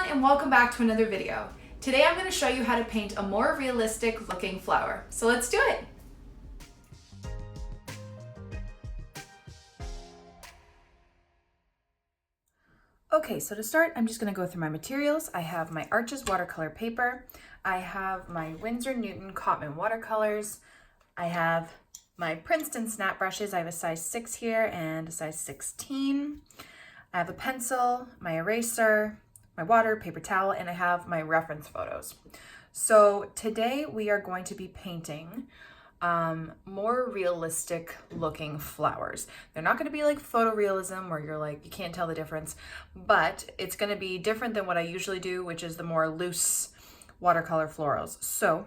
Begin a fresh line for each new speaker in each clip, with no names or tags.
everyone, and welcome back to another video. Today I'm going to show you how to paint a more realistic looking flower. So let's do it! Okay, so to start, I'm just going to go through my materials. I have my Arches watercolor paper. I have my Winsor Cotman watercolors. I have my Princeton snap brushes. I have a size 6 here and a size 16. I have a pencil, my eraser, my water, paper towel, and I have my reference photos. So today we are going to be painting more realistic looking flowers. They're not going to be like photorealism where you're like, you can't tell the difference, but it's going to be different than what I usually do, which is the more loose watercolor florals. So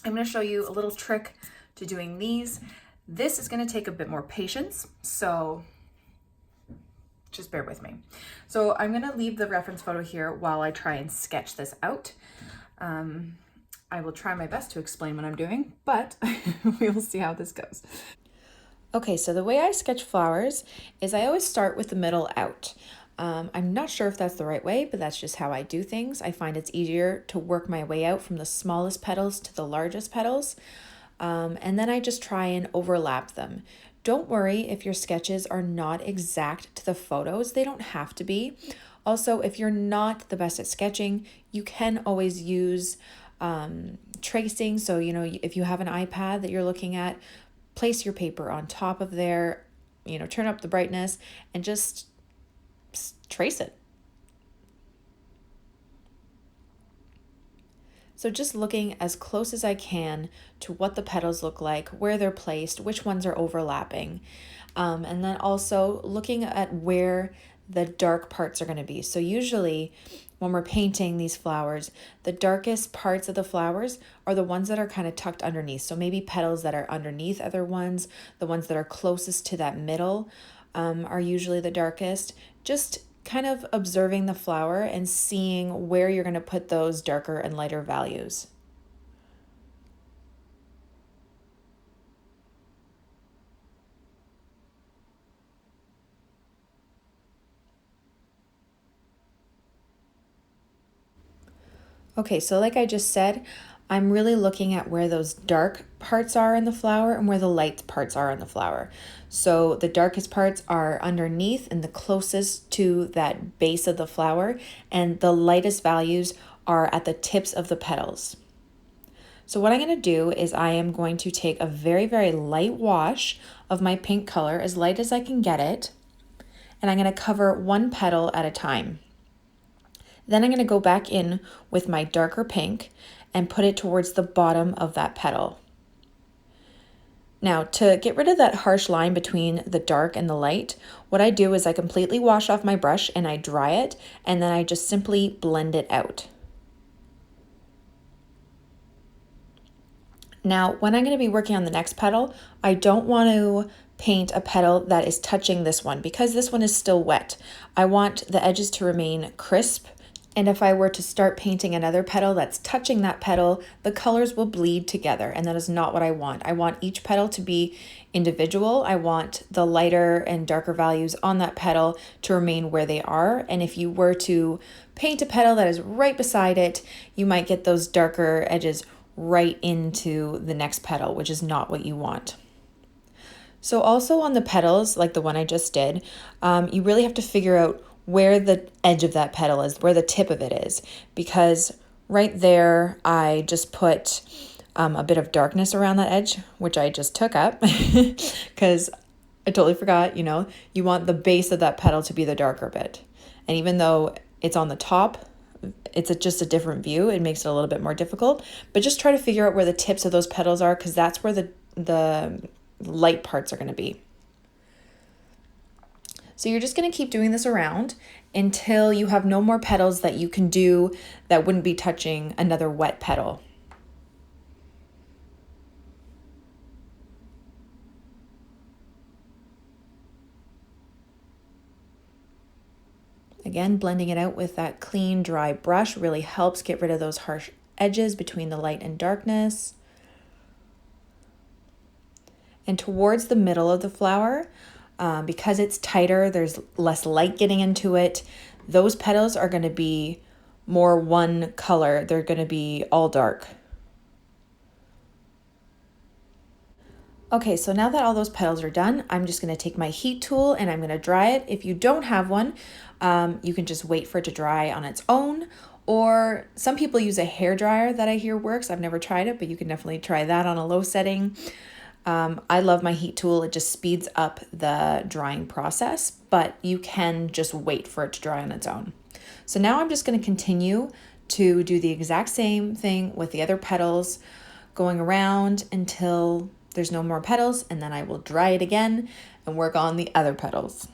I'm going to show you a little trick to doing these. This is going to take a bit more patience, so just bear with me. So I'm going to leave the reference photo here while I try and sketch this out. I will try my best to explain what I'm doing, but we will see how this goes. Okay, so the way I sketch flowers is I always start with the middle out. I'm not sure if that's the right way, but that's just how I do things. I find it's easier to work my way out from the smallest petals to the largest petals. And then I just try and overlap them. Don't worry if your sketches are not exact to the photos. They don't have to be. Also, if you're not the best at sketching, you can always use tracing. So, you know, if you have an iPad that you're looking at, place your paper on top of there, you know, turn up the brightness and just trace it. So just looking as close as I can to what the petals look like, where they're placed, which ones are overlapping. And then also looking at where the dark parts are going to be. So usually when we're painting these flowers, the darkest parts of the flowers are the ones that are kind of tucked underneath. So maybe petals that are underneath other ones, the ones that are closest to that middle are usually the darkest. Just kind of observing the flower and seeing where you're going to put those darker and lighter values. Okay, so like I just said, I'm really looking at where those dark parts are in the flower and where the light parts are in the flower. So the darkest parts are underneath and the closest to that base of the flower, and the lightest values are at the tips of the petals. So what I'm going to do is I am going to take a very, very light wash of my pink color, as light as I can get it, and I'm going to cover one petal at a time. Then I'm going to go back in with my darker pink and put it towards the bottom of that petal. Now, to get rid of that harsh line between the dark and the light, what I do is I completely wash off my brush and I dry it, and then I just simply blend it out. Now, when I'm going to be working on the next petal, I don't want to paint a petal that is touching this one because this one is still wet. I want the edges to remain crisp. And if I were to start painting another petal that's touching that petal, the colors will bleed together, and that is not what I want. I want each petal to be individual. I want the lighter and darker values on that petal to remain where they are. And if you were to paint a petal that is right beside it, you might get those darker edges right into the next petal, which is not what you want. So also on the petals, like the one I just did, you really have to figure out where the edge of that petal is, where the tip of it is, because right there I just put a bit of darkness around that edge, which I just took up because I totally forgot, you know, you want the base of that petal to be the darker bit. And even though it's on the top, it's just a different view, it makes it a little bit more difficult, but just try to figure out where the tips of those petals are, because that's where the light parts are going to be. So you're just going to keep doing this around until you have no more petals that you can do that wouldn't be touching another wet petal. Again, blending it out with that clean, dry brush really helps get rid of those harsh edges between the light and darkness. And towards the middle of the flower, because it's tighter, there's less light getting into it. Those petals are going to be more one color, they're going to be all dark. Okay, so now that all those petals are done, I'm just going to take my heat tool and I'm going to dry it. If you don't have one, you can just wait for it to dry on its own. Or some people use a hair dryer that I hear works. I've never tried it, but you can definitely try that on a low setting. I love my heat tool. It just speeds up the drying process, but you can just wait for it to dry on its own. So now I'm just going to continue to do the exact same thing with the other petals, going around until there's no more petals, and then I will dry it again and work on the other petals.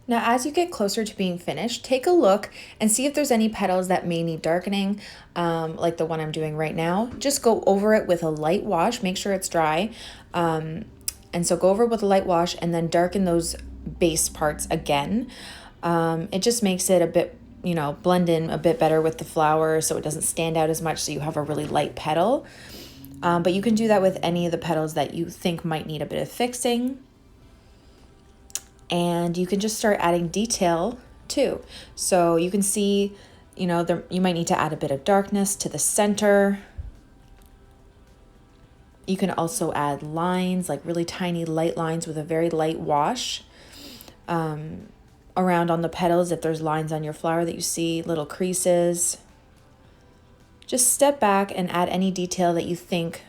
Now, as you get closer to being finished, take a look and see if there's any petals that may need darkening, like the one I'm doing right now. Just go over it with a light wash, make sure it's dry. And so go over it with a light wash and then darken those base parts again. It just makes it a bit, blend in a bit better with the flower so it doesn't stand out as much, so you have a really light petal. But you can do that with any of the petals that you think might need a bit of fixing. and you can just start adding detail too. So you can see, you know, you might need to add a bit of darkness to the center. You can also add lines, like really tiny light lines with a very light wash around on the petals. If there's lines on your flower that you see, little creases, just step back and add any detail that you think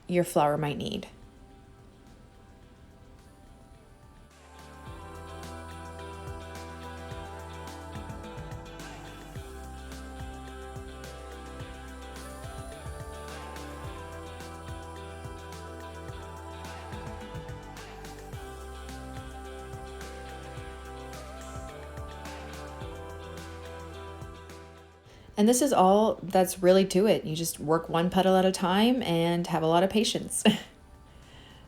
your flower might need. And this is all that's really to it. You just work one petal at a time and have a lot of patience.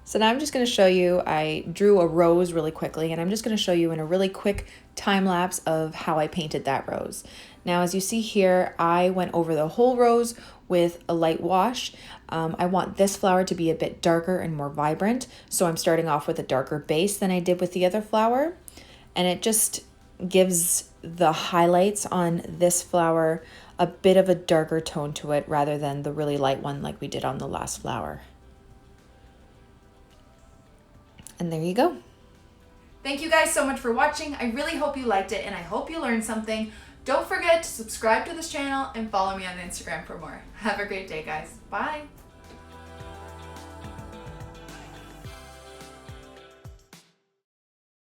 So now I'm just going to show you, I drew a rose really quickly, and I'm just going to show you in a really quick time lapse of how I painted that rose. Now, as you see here, I went over the whole rose with a light wash. I want this flower to be a bit darker and more vibrant, so I'm starting off with a darker base than I did with the other flower, and it just gives the highlights on this flower a bit of a darker tone to it rather than the really light one like we did on the last flower. And there you go. Thank you guys so much for watching. I really hope you liked it and I hope you learned something. Don't forget to subscribe to this channel and follow me on Instagram for more. Have a great day, guys. Bye.